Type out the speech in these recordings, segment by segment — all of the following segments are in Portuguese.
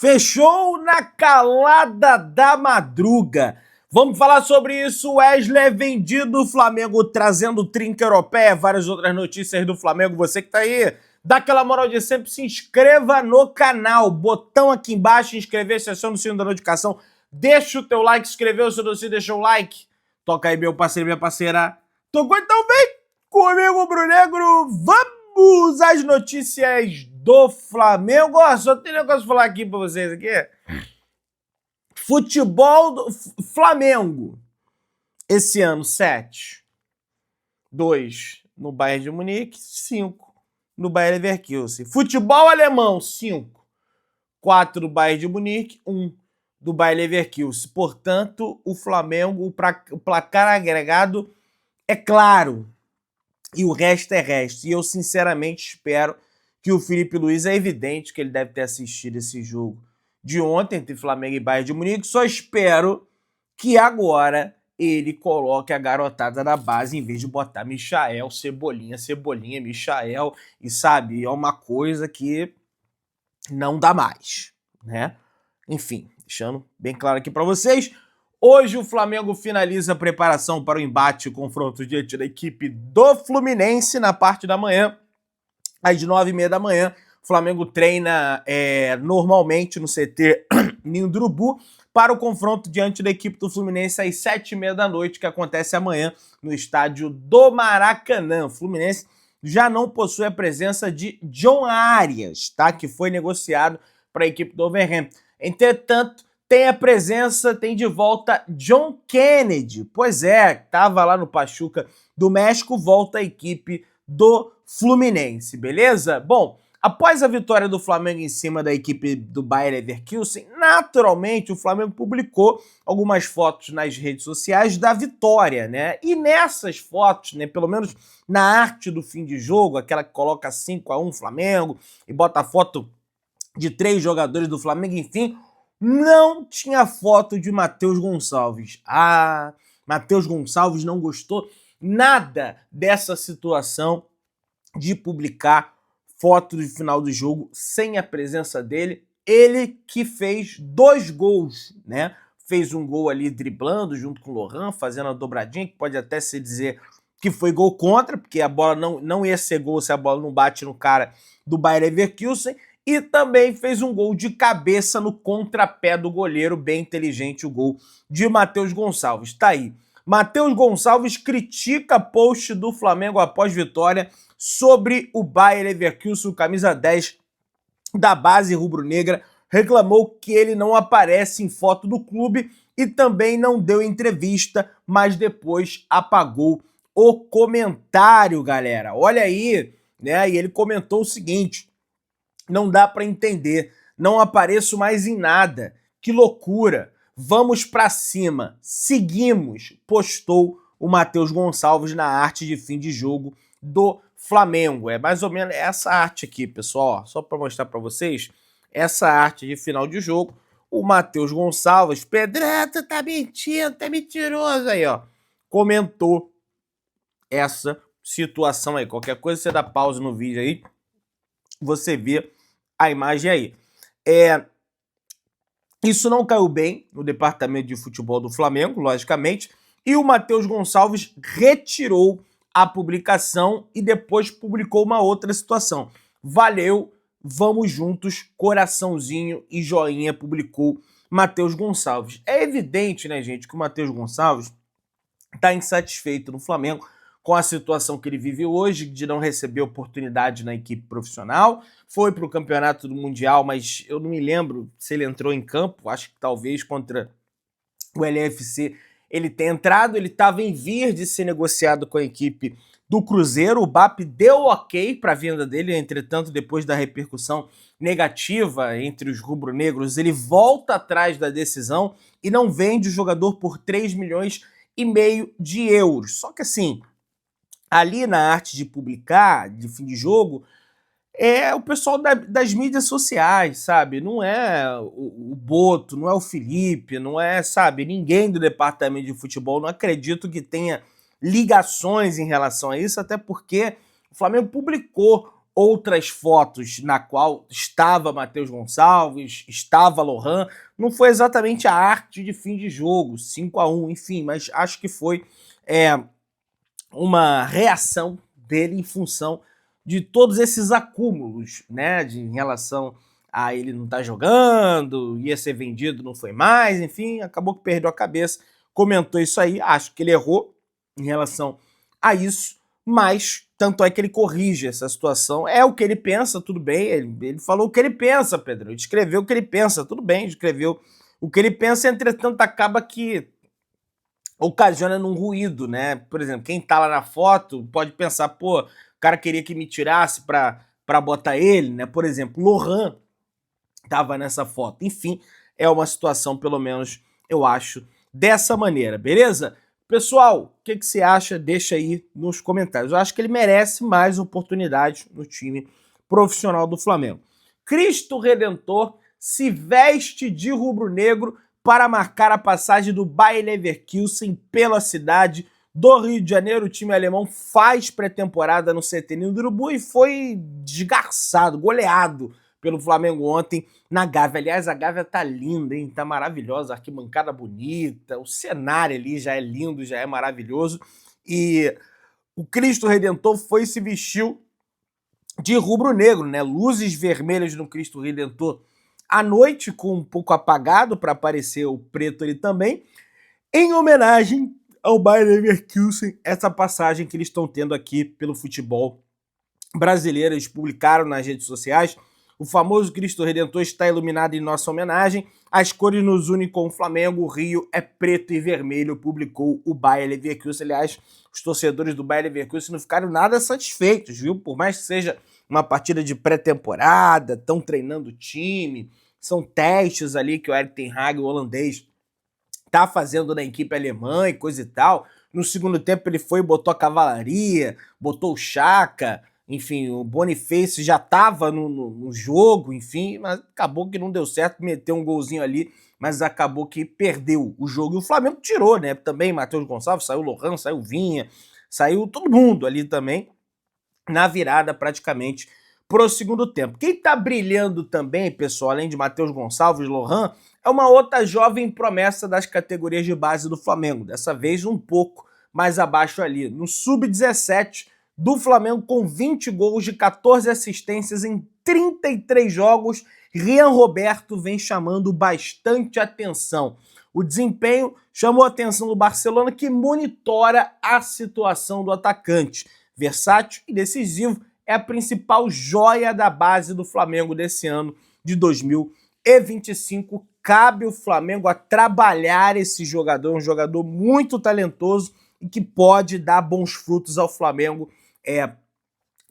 Fechou na calada da madruga. Vamos falar sobre isso. Wesley é vendido, o Flamengo trazendo trinca europeia, várias outras notícias do Flamengo. Você que tá aí, dá aquela moral de sempre, se inscreva no canal. Botão aqui embaixo, inscrever-se, aciona o sino da notificação. Deixa o teu like, inscreveu, se você deixou o like. Toca aí, meu parceiro, minha parceira. Tocou, então vem comigo, Brunegro. Vamos às notícias do Flamengo. Ó, só tem negócio pra falar aqui pra vocês aqui. Futebol do Flamengo. Esse ano, 7. 2 no Bayern de Munique, 5 no Bayer Leverkusen. Futebol alemão, 5. 4 do Bayern de Munique, 1 do Bayer Leverkusen. Portanto, o Flamengo, o placar agregado é claro. E o resto é resto. E eu, sinceramente, espero que o Felipe Luiz, é evidente que ele deve ter assistido esse jogo de ontem, entre Flamengo e Bayern de Munique. Só espero que agora ele coloque a garotada da base, em vez de botar Michael, Cebolinha, Michael. E sabe, é uma coisa que não dá mais, né? Enfim, deixando bem claro aqui para vocês. Hoje o Flamengo finaliza a preparação para o embate e confronto diante da equipe do Fluminense na parte da manhã. Às 9h30 da manhã, o Flamengo treina normalmente no CT Ninho do Urubu para o confronto diante da equipe do Fluminense às 7h30 da noite, que acontece amanhã no estádio do Maracanã. O Fluminense já não possui a presença de John Arias, tá? Que foi negociado para a equipe do Wolverhampton. Entretanto, tem de volta John Kennedy. Pois é, estava lá no Pachuca do México, volta à equipe do Fluminense, beleza? Bom, após a vitória do Flamengo em cima da equipe do Bayer Leverkusen, naturalmente o Flamengo publicou algumas fotos nas redes sociais da vitória, né? E nessas fotos, né, pelo menos na arte do fim de jogo, aquela que coloca 5-1 Flamengo e bota a foto de 3 jogadores do Flamengo, enfim, não tinha foto de Matheus Gonçalves. Ah, Matheus Gonçalves não gostou nada dessa situação de publicar foto do final do jogo sem a presença dele. Ele que fez 2 gols, né? Fez um gol ali driblando junto com o Lohan, fazendo a dobradinha, que pode até se dizer que foi gol contra, porque a bola não ia ser gol se a bola não bate no cara do Bayer Leverkusen. E também fez um gol de cabeça no contrapé do goleiro, bem inteligente o gol de Matheus Gonçalves. Tá aí. Matheus Gonçalves critica post do Flamengo após vitória sobre o Bayer Leverkusen, camisa 10 da base rubro-negra, reclamou que ele não aparece em foto do clube e também não deu entrevista, mas depois apagou o comentário, galera. Olha aí, né? E ele comentou o seguinte: não dá para entender, não apareço mais em nada, que loucura, vamos para cima, seguimos, postou o Matheus Gonçalves na arte de fim de jogo do Flamengo. É mais ou menos essa arte aqui, pessoal, ó, só para mostrar para vocês, essa arte de final de jogo, o Matheus Gonçalves, Pedreta, tá mentindo, tá mentiroso aí, ó, comentou essa situação aí. Qualquer coisa você dá pausa no vídeo aí, você vê a imagem aí. Isso não caiu bem no departamento de futebol do Flamengo, logicamente, e o Matheus Gonçalves retirou a publicação e depois publicou uma outra situação. Valeu, vamos juntos, coraçãozinho e joinha, publicou Matheus Gonçalves. É evidente, né, gente, que o Matheus Gonçalves está insatisfeito no Flamengo com a situação que ele vive hoje, de não receber oportunidade na equipe profissional. Foi para o campeonato do Mundial, mas eu não me lembro se ele entrou em campo, acho que talvez contra o LFC ele tenha entrado. Ele estava em vias de ser negociado com a equipe do Cruzeiro, o BAP deu ok para a venda dele, entretanto, depois da repercussão negativa entre os rubro-negros, ele volta atrás da decisão e não vende o jogador por 3,5 milhões de euros. Só que assim, ali na arte de publicar, de fim de jogo, é o pessoal das mídias sociais, sabe? Não é o Boto, não é o Felipe, não é, sabe, ninguém do departamento de futebol. Não acredito que tenha ligações em relação a isso, até porque o Flamengo publicou outras fotos na qual estava Matheus Gonçalves, estava Lohan, não foi exatamente a arte de fim de jogo, 5-1, enfim, mas acho que foi uma reação dele em função de todos esses acúmulos, né, em relação a ele não estar jogando, ia ser vendido, não foi mais, enfim, acabou que perdeu a cabeça, comentou isso aí, acho que ele errou em relação a isso, mas tanto é que ele corrige essa situação, é o que ele pensa, tudo bem, ele falou o que ele pensa, Pedro, ele escreveu o que ele pensa, tudo bem, escreveu o que ele pensa, entretanto acaba que ocasiona num ruído, né? Por exemplo, quem tá lá na foto pode pensar, pô, o cara queria que me tirasse pra botar ele, né? Por exemplo, Lohan tava nessa foto. Enfim, é uma situação, pelo menos, eu acho, dessa maneira, beleza? Pessoal, o que você acha? Deixa aí nos comentários. Eu acho que ele merece mais oportunidades no time profissional do Flamengo. Cristo Redentor se veste de rubro-negro para marcar a passagem do Bayer Leverkusen pela cidade do Rio de Janeiro. O time alemão faz pré-temporada no CT Ninho do Urubu e foi desgarçado, goleado pelo Flamengo ontem na Gávea. Aliás, a Gávea tá linda, hein? Tá maravilhosa, arquibancada bonita, o cenário ali já é lindo, já é maravilhoso. E o Cristo Redentor foi e se vestiu de rubro-negro, né? Luzes vermelhas no Cristo Redentor à noite, com um pouco apagado para aparecer o preto ali também, em homenagem ao Bayer Leverkusen, essa passagem que eles estão tendo aqui pelo futebol brasileiro. Eles publicaram nas redes sociais. O famoso Cristo Redentor está iluminado em nossa homenagem. As cores nos unem com o Flamengo. O Rio é preto e vermelho, publicou o Bayer Leverkusen. Aliás, os torcedores do Bayer Leverkusen não ficaram nada satisfeitos, viu? Por mais que seja uma partida de pré-temporada, estão treinando o time, são testes ali que o Erik ten Hag, o holandês, tá fazendo na equipe alemã e coisa e tal. No segundo tempo ele foi e botou a cavalaria, botou o Xhaka, enfim, o Boniface já tava no jogo, enfim, mas acabou que não deu certo, meteu um golzinho ali, mas acabou que perdeu o jogo. E o Flamengo tirou, né? Também Matheus Gonçalves, saiu Lohan, saiu Vinha, saiu todo mundo ali também, na virada praticamente pro segundo tempo. Quem tá brilhando também, pessoal, além de Matheus Gonçalves, Lohan, é uma outra jovem promessa das categorias de base do Flamengo, dessa vez um pouco mais abaixo ali, no sub-17 do Flamengo, com 20 gols de 14 assistências em 33 jogos. Rian Roberto vem chamando bastante atenção. O desempenho chamou a atenção do Barcelona, que monitora a situação do atacante. Versátil e decisivo, é a principal joia da base do Flamengo desse ano de 2025. Cabe o Flamengo a trabalhar esse jogador, um jogador muito talentoso e que pode dar bons frutos ao Flamengo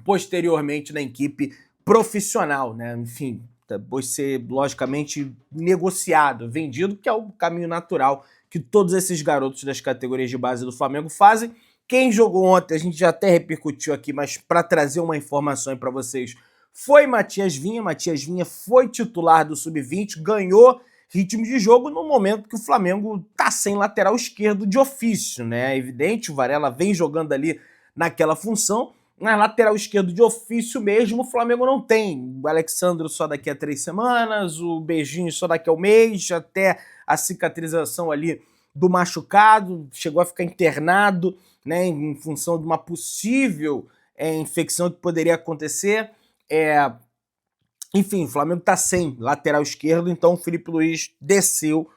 posteriormente na equipe profissional, né? Enfim, depois ser logicamente negociado, vendido, que é o caminho natural que todos esses garotos das categorias de base do Flamengo fazem. Quem jogou ontem, a gente já até repercutiu aqui, mas para trazer uma informação para vocês, foi Matias Vinha. Matias Vinha foi titular do Sub-20, ganhou ritmo de jogo no momento que o Flamengo tá sem lateral esquerdo de ofício, né? É evidente, o Varela vem jogando ali naquela função. Na lateral esquerdo de ofício mesmo, o Flamengo não tem. O Alexandre só daqui a 3 semanas, o Beijinho só daqui a um mês, até a cicatrização ali do machucado, chegou a ficar internado, né, em função de uma possível infecção que poderia acontecer. Enfim, o Flamengo tá sem lateral esquerdo, então o Felipe Luiz desceu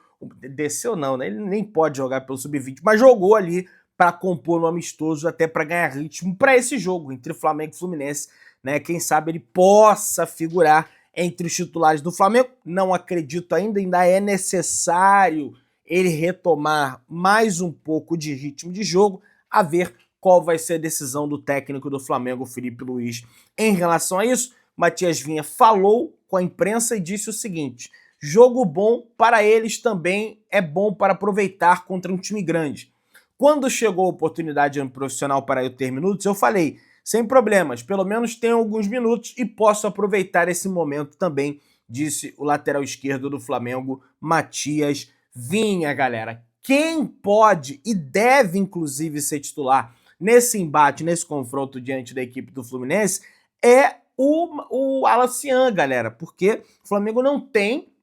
não, né? Ele nem pode jogar pelo Sub-20, mas jogou ali para compor no amistoso, até para ganhar ritmo para esse jogo entre Flamengo e Fluminense, né? Quem sabe ele possa figurar entre os titulares do Flamengo. Não acredito ainda é necessário ele retomar mais um pouco de ritmo de jogo, a ver qual vai ser a decisão do técnico do Flamengo, Felipe Luiz, em relação a isso. Matias Vinha falou com a imprensa e disse o seguinte: jogo bom para eles também é bom para aproveitar contra um time grande. Quando chegou a oportunidade no profissional para eu ter minutos, eu falei, sem problemas, pelo menos tenho alguns minutos e posso aproveitar esse momento também, disse o lateral esquerdo do Flamengo, Matias Vinha, galera. Quem pode e deve, inclusive, ser titular nesse embate, nesse confronto diante da equipe do Fluminense, é o Alacian, galera, porque o Flamengo não tem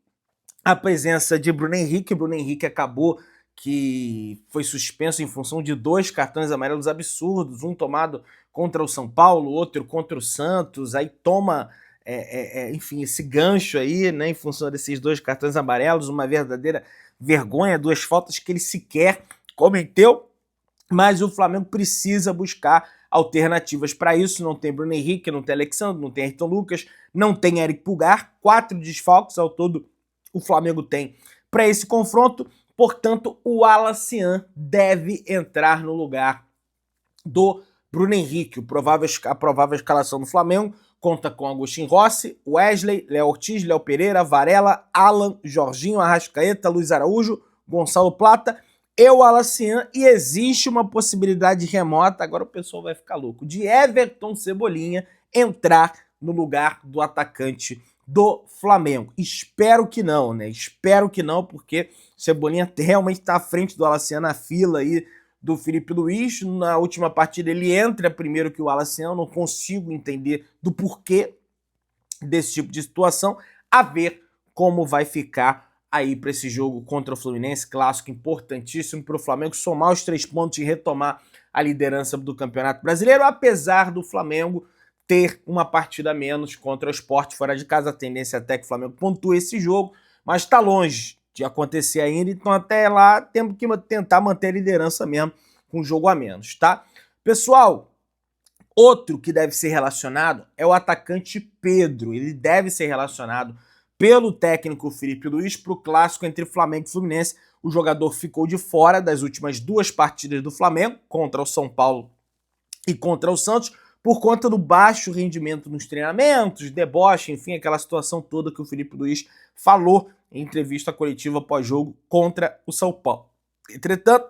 a presença de Bruno Henrique. Bruno Henrique acabou que foi suspenso em função de 2 cartões amarelos absurdos, um tomado contra o São Paulo, outro contra o Santos, aí toma, enfim, esse gancho aí, né, em função desses 2 cartões amarelos, uma verdadeira vergonha, 2 faltas que ele sequer cometeu, mas o Flamengo precisa buscar alternativas para isso. Não tem Bruno Henrique, não tem Alexandre, não tem Ayrton Lucas, não tem Eric Pulgar, 4 desfalques ao todo o Flamengo tem para esse confronto. Portanto, o Alacian deve entrar no lugar do Bruno Henrique. A provável escalação do Flamengo conta com Agustin Rossi, Wesley, Léo Ortiz, Léo Pereira, Varela, Alan, Jorginho, Arrascaeta, Luiz Araújo, Gonçalo Plata e o Alacian. E existe uma possibilidade remota, agora o pessoal vai ficar louco, de Everton Cebolinha entrar no lugar do atacante do Flamengo. Espero que não, né? Espero que não, porque Cebolinha realmente está à frente do Alacian na fila aí do Felipe Luiz. Na última partida ele entra primeiro que o Alacian, não consigo entender do porquê desse tipo de situação. A ver como vai ficar aí para esse jogo contra o Fluminense, clássico importantíssimo para o Flamengo somar os 3 pontos e retomar a liderança do Campeonato Brasileiro, apesar do Flamengo ter uma partida a menos contra o Sport fora de casa. A tendência até que o Flamengo pontue esse jogo, mas está longe de acontecer ainda, então até lá temos que tentar manter a liderança mesmo com um jogo a menos, tá? Pessoal, outro que deve ser relacionado é o atacante Pedro. Ele deve ser relacionado pelo técnico Felipe Luiz para o clássico entre Flamengo e Fluminense. O jogador ficou de fora das últimas 2 partidas do Flamengo, contra o São Paulo e contra o Santos, por conta do baixo rendimento nos treinamentos, deboche, enfim, aquela situação toda que o Felipe Luiz falou em entrevista coletiva pós-jogo contra o São Paulo. Entretanto,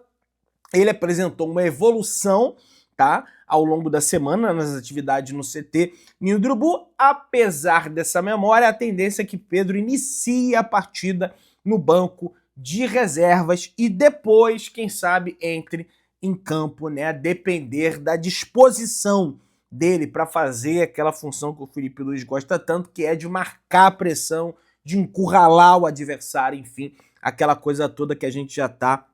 ele apresentou uma evolução, tá, ao longo da semana nas atividades no CT Ninho do Urubu. Apesar dessa memória, a tendência é que Pedro inicie a partida no banco de reservas e depois, quem sabe, entre em campo, né, a depender da disposição dele para fazer aquela função que o Felipe Luiz gosta tanto, que é de marcar a pressão, de encurralar o adversário, enfim, aquela coisa toda que a gente já está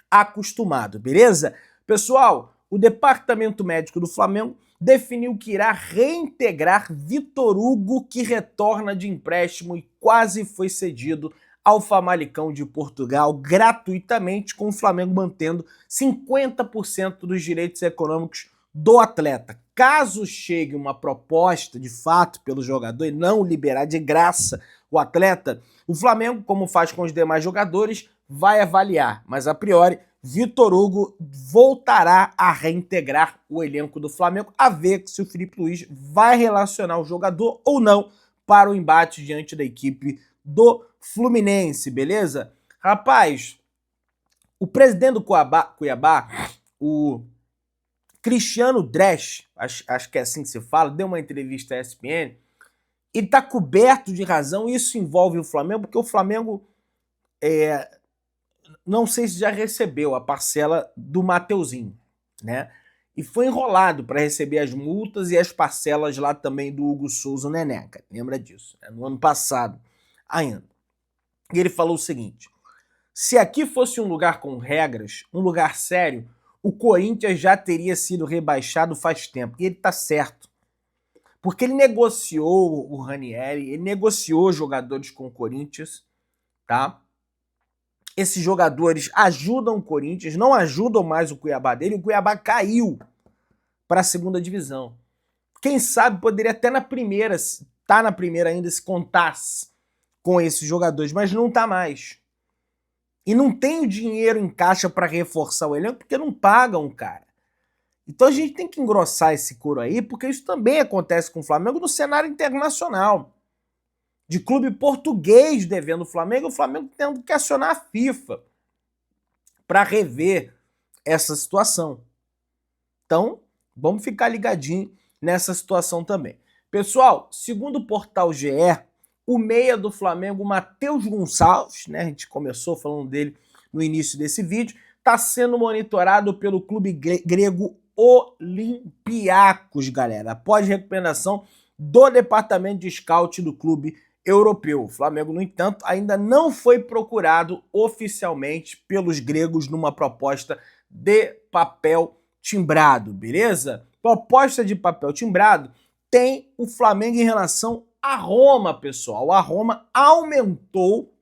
acostumado, beleza? Pessoal, o departamento médico do Flamengo definiu que irá reintegrar Vitor Hugo, que retorna de empréstimo e quase foi cedido ao Famalicão de Portugal gratuitamente, com o Flamengo mantendo 50% dos direitos econômicos do atleta. Caso chegue uma proposta de fato pelo jogador e não liberar de graça o atleta, o Flamengo, como faz com os demais jogadores, vai avaliar, mas a priori Vitor Hugo voltará a reintegrar o elenco do Flamengo, a ver se o Felipe Luiz vai relacionar o jogador ou não para o embate diante da equipe do Fluminense, beleza? Rapaz, o presidente do Cuiabá, o Cristiano Dresch, acho que é assim que se fala, deu uma entrevista à ESPN e está coberto de razão. Isso envolve o Flamengo, porque o Flamengo, não sei se já recebeu a parcela do Mateuzinho, né? E foi enrolado para receber as multas e as parcelas lá também do Hugo Souza Neneca, lembra disso? No ano passado ainda. E ele falou o seguinte: se aqui fosse um lugar com regras, um lugar sério, o Corinthians já teria sido rebaixado faz tempo. E ele tá certo. Porque ele negociou o Ranieri, ele negociou jogadores com o Corinthians, tá? Esses jogadores ajudam o Corinthians, não ajudam mais o Cuiabá dele. O Cuiabá caiu para a segunda divisão. Quem sabe poderia até na primeira, tá na primeira ainda, se contasse com esses jogadores, mas não tá mais. E não tem o dinheiro em caixa para reforçar o elenco porque não pagam o cara. Então a gente tem que engrossar esse couro aí, porque isso também acontece com o Flamengo no cenário internacional. De clube português devendo o Flamengo tendo que acionar a FIFA para rever essa situação. Então, vamos ficar ligadinho nessa situação também. Pessoal, segundo o portal GE, o meia do Flamengo, Matheus Gonçalves, né, a gente começou falando dele no início desse vídeo, está sendo monitorado pelo clube grego Olympiacos, galera, após recuperação do departamento de scout do clube europeu. O Flamengo, no entanto, ainda não foi procurado oficialmente pelos gregos numa proposta de papel timbrado, beleza? Proposta de papel timbrado tem o Flamengo em relação à Roma, pessoal. A Roma aumentou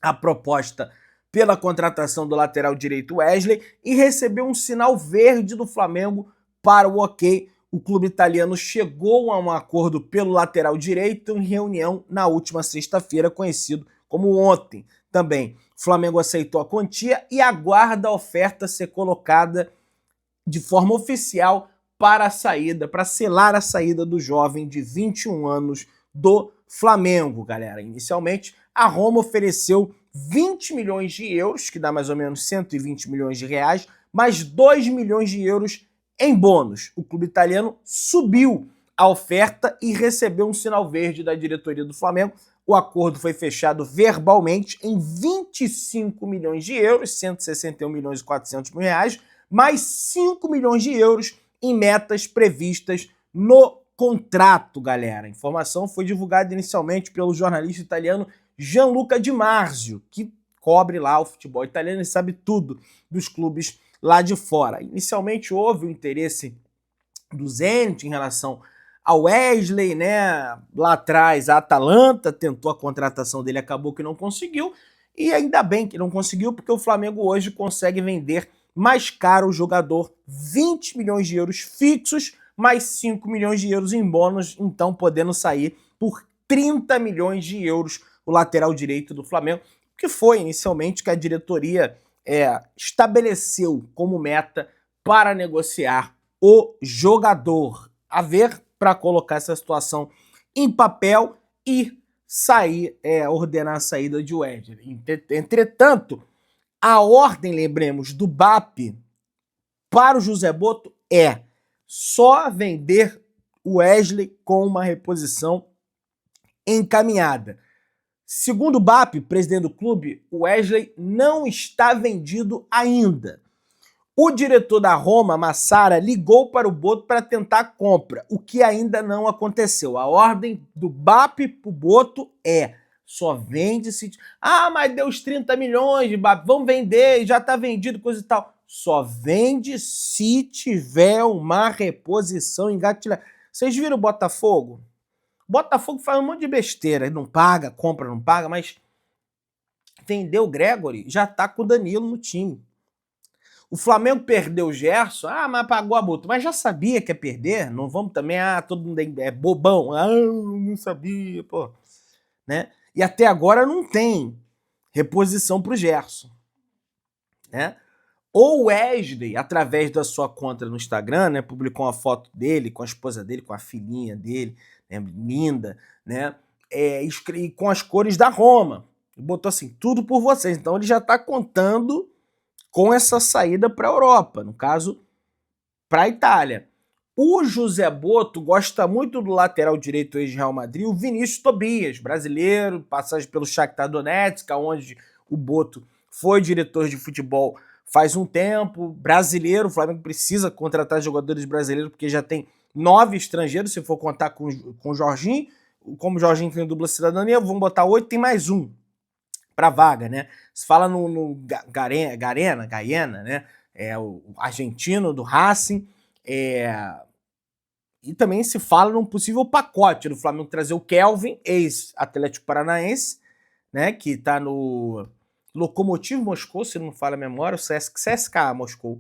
a proposta pela contratação do lateral direito Wesley e recebeu um sinal verde do Flamengo para o ok. O clube italiano chegou a um acordo pelo lateral direito em reunião na última sexta-feira, conhecido como ontem também. O Flamengo aceitou a quantia e aguarda a oferta ser colocada de forma oficial para a saída, para selar a saída do jovem de 21 anos do Flamengo, galera. Inicialmente, a Roma ofereceu 20 milhões de euros, que dá mais ou menos 120 milhões de reais, mais 2 milhões de euros em bônus. O clube italiano subiu a oferta e recebeu um sinal verde da diretoria do Flamengo. O acordo foi fechado verbalmente em 25 milhões de euros, 161 milhões e 400 mil reais, mais 5 milhões de euros em metas previstas no contrato, galera. A informação foi divulgada inicialmente pelo jornalista italiano Gianluca Di Marzio, que cobre lá o futebol italiano e sabe tudo dos clubes lá de fora. Inicialmente houve o interesse do Zenit em relação ao Wesley, né? Lá atrás a Atalanta tentou a contratação dele, acabou que não conseguiu, e ainda bem que não conseguiu, porque o Flamengo hoje consegue vender mais caro o jogador, 20 milhões de euros fixos, mais 5 milhões de euros em bônus, então podendo sair por 30 milhões de euros o lateral direito do Flamengo, que foi inicialmente que a diretoria estabeleceu como meta para negociar o jogador. A ver para colocar essa situação em papel e sair, ordenar a saída de Wesley. Entretanto, a ordem, lembremos, do BAP para o José Botto é só vender o Wesley com uma reposição encaminhada. Segundo o BAP, presidente do clube, o Wesley não está vendido ainda. O diretor da Roma, Massara, ligou para o Botto para tentar a compra, o que ainda não aconteceu. A ordem do BAP para o Botto é só vende se... Ah, mas deu os 30 milhões de BAP, vamos vender, já está vendido, coisa e tal. Só vende se tiver uma reposição engatilhada. Vocês viram o Botafogo? O Botafogo faz um monte de besteira, não paga, compra, não paga, mas vendeu o Gregory, já tá com o Danilo no time. O Flamengo perdeu o Gerson, mas pagou a multa, mas já sabia que ia perder, não vamos também, todo mundo é bobão, não sabia, pô, né? E até agora não tem reposição pro Gerson, né? O Wesley, através da sua conta no Instagram, né, publicou uma foto dele com a esposa dele, com a filhinha dele, né, linda, né, e com as cores da Roma. Botou assim, tudo por vocês. Então ele já está contando com essa saída para a Europa, no caso, para a Itália. O José Botto gosta muito do lateral direito ex-Real Madrid, o Vinícius Tobias, brasileiro, passagem pelo Shakhtar Donetsk, onde o Botto foi diretor de futebol faz um tempo, brasileiro. O Flamengo precisa contratar jogadores brasileiros, porque já tem 9 estrangeiros, se for contar com o Jorginho. Como o Jorginho tem dupla cidadania, vamos botar 8, tem mais um para vaga, né? Se fala no Gaiena, né? O argentino do Racing, e também se fala num possível pacote do Flamengo trazer o Kelvin, ex-Atlético Paranaense, né? Que tá no Lokomotiv Moscou, se não me falha a memória, o CSKA Moscou,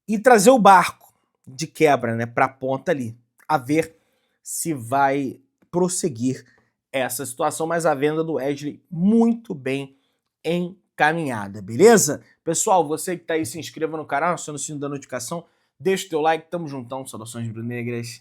e trazer o Barco de quebra, né, para a ponta ali, a ver se vai prosseguir essa situação, mas a venda do Wesley muito bem encaminhada, beleza? Pessoal, você que tá aí, se inscreva no canal, aciona o sino da notificação, deixa o teu like, tamo juntão, saudações rubro-negras.